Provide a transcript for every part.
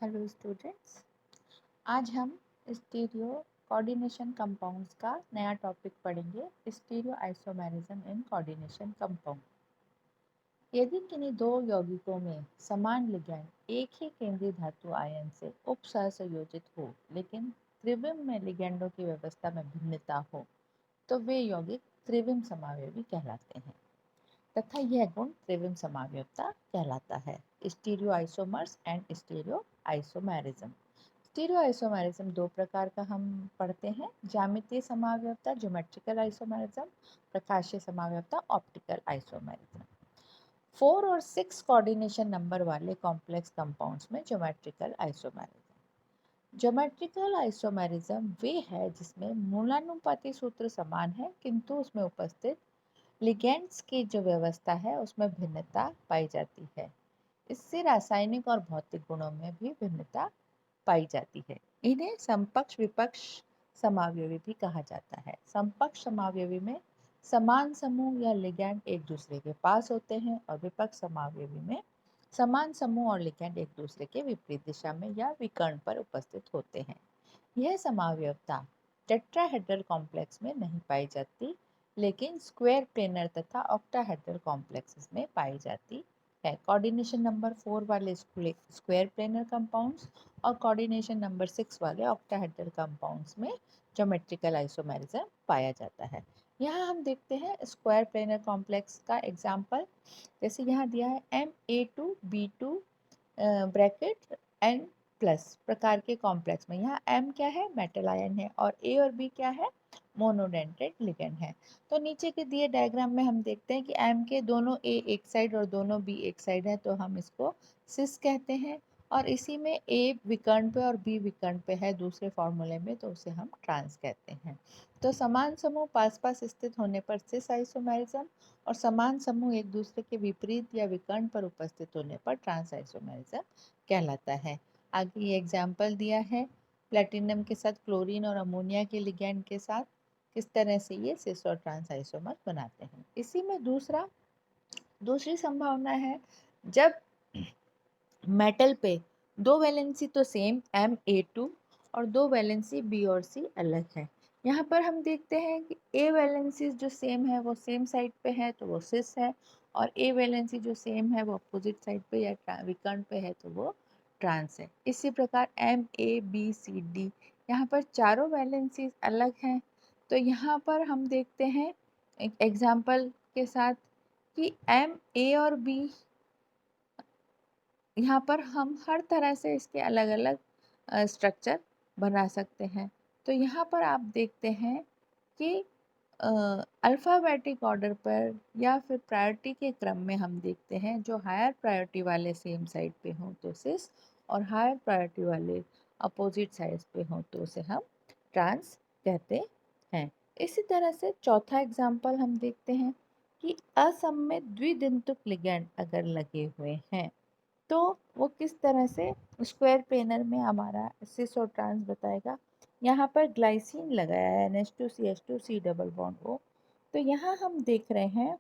Hello students, आज हम stereo coordination compounds का नया टॉपिक पढ़ेंगे। Stereo isomerism in coordination compound. यदि किन्हीं दो यौगिकों में समान लिगैंड एक ही केंद्रीय धातु आयन से उप सहसंयोजित हो, लेकिन त्रिविम में लिगैंडों की व्यवस्था में भिन्नता हो, तो वे यौगिक त्रिविम समावयवी कहलाते हैं तथा यह गुण त्रिविम समावयवता कहलाता है। Stereo isomers and stereo isomerism. Stereo isomerism दो प्रकार का हम पढ़ते हैं। ज्यामितीय समावयवता ज्योमेट्रिकल आइसोमेरिज्म, प्रकाशीय समावयवता ऑप्टिकल आइसोमेरिज्म। 4 और 6 कोऑर्डिनेशन नंबर वाले कॉम्प्लेक्स कंपाउंड्स में ज्योमेट्रिकल आइसोमेरिज्म। ज्योमेट्रिकल आइसोमेरिज्म वे है जिसमें मूलानुपाती सूत्र समान है, किंतु उसमें उपस्थित लिगेंड्स की जो व्यवस्था है उसमें भिन्नता पाई जाती है। इससे रासायनिक और भौतिक गुणों में भी भिन्नता पाई जाती है। इन्हें समपक्ष विपक्ष समावयवी भी कहा जाता है। समपक्ष समावयवी में समान समूह या लिगैंड एक दूसरे के पास होते हैं और विपक्ष समावयवी में समान समूह और लिगैंड एक दूसरे के विपरीत दिशा में या विकर्ण पर उपस्थित होते हैं। यह समावयवता टेट्राहेड्रल कॉम्प्लेक्स में नहीं पाई जाती, लेकिन स्क्वायर प्लेनर तथा ऑक्टाहेड्रल कॉम्प्लेक्सेस में पाई जाती है। कोऑर्डिनेशन नंबर 4 वाले स्क्वायर प्लेनर कंपाउंड्स और कोऑर्डिनेशन नंबर 6 वाले ऑक्टाहेड्रल कंपाउंड्स में ज्योमेट्रिकल आइसोमेरिज्म पाया जाता है। यहाँ हम देखते हैं स्क्वायर प्लेनर कॉम्प्लेक्स का एग्जाम्पल, जैसे यहाँ दिया है Ma2B2 ब्रैकेट N प्लस प्रकार के कॉम्प्लेक्स में। यहाँ M क्या है, मेटल आयन है, और A और B क्या है, मोनोडेंटेड लिगेंड है। तो नीचे के दिए डायग्राम में हम देखते हैं कि M के दोनों A एक साइड और दोनों B एक साइड है, तो हम इसको सिस कहते हैं। और इसी में A विकर्ण पे और B विकर्ण पे है दूसरे फॉर्मूले में, तो उसे हम ट्रांस कहते हैं। तो समान समूह पास पास स्थित होने पर सिस आइसोमेरिज्म और समान समूह एक दूसरे के विपरीत या विकर्ण पर उपस्थित होने पर ट्रांस आइसोमेरिज्म कहलाता है। आगे ये एग्जाम्पल दिया है, प्लेटिनम के साथ क्लोरीन और अमोनिया के लिगैंड के साथ किस तरह से ये सिस और ट्रांस आइसोमर बनाते हैं। इसी में दूसरी संभावना है, जब मेटल पे दो वैलेंसी तो सेम Ma2 और दो वैलेंसी B और C अलग है। यहाँ पर हम देखते हैं कि A वैलेंसी जो सेम है वो सेम साइड पे है तो वो सिस है, और A वैलेंसी जो सेम है वो अपोजिट साइड पे या विकर्ण पे है तो वो ट्रांस है। इसी प्रकार MABCD, यहाँ पर चारों वैलेंसीज अलग हैं। तो यहाँ पर हम देखते हैं एक एग्जाम्पल के साथ कि Ma और B, यहाँ पर हम हर तरह से इसके अलग अलग स्ट्रक्चर बना सकते हैं। तो यहाँ पर आप देखते हैं कि अल्फ़ाबेटिक ऑर्डर पर या फिर प्रायोरिटी के क्रम में हम देखते हैं, जो हायर प्रायोरिटी वाले सेम साइड पे हों तो सिस, और हायर प्रायोरिटी वाले अपोजिट साइड पे हों तो उसे हम ट्रांस कहते हैं। इसी तरह से चौथा एग्जाम्पल हम देखते हैं कि असममित द्विदिंतुक लिगैंड अगर लगे हुए हैं तो वो किस तरह से स्क्वायर प्लेनर में हमारा सिस और ट्रांस बताएगा। यहाँ पर ग्लाइसिन लगाया है NH2CH2 C double bond O। तो यहाँ हम देख रहे हैं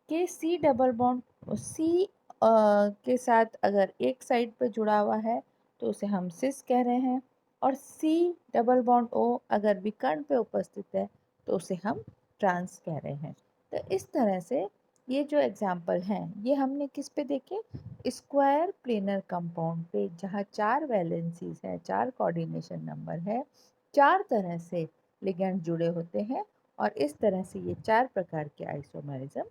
कि C डबल बॉन्ड C के साथ अगर एक साइड पर जुड़ा हुआ है तो उसे हम सिस कह रहे हैं, और C डबल बॉन्ड O अगर विकर्ण पे उपस्थित है तो उसे हम ट्रांस कह रहे हैं। तो इस तरह से ये जो एग्जाम्पल हैं ये हमने किस पे देखे, स्क्वायर प्लेनर कंपाउंड पे, जहाँ 4 वैलेंसीज है, 4 कोऑर्डिनेशन नंबर है, 4 तरह से लिगेंड जुड़े होते हैं, और इस तरह से ये 4 प्रकार के आइसोमेरिज्म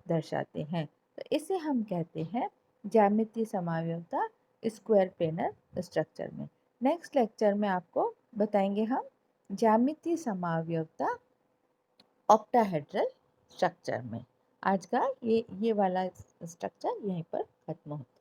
दर्शाते हैं। तो इसे हम कहते हैं ज्यामितीय समावयवता स्क्वायर प्लेनर स्ट्रक्चर में। नेक्स्ट लेक्चर में आपको बताएंगे हम ज्यामितीय समावयवता ऑक्टाहेड्रल स्ट्रक्चर में। आज का ये वाला स्ट्रक्चर यहीं पर खत्म होता है।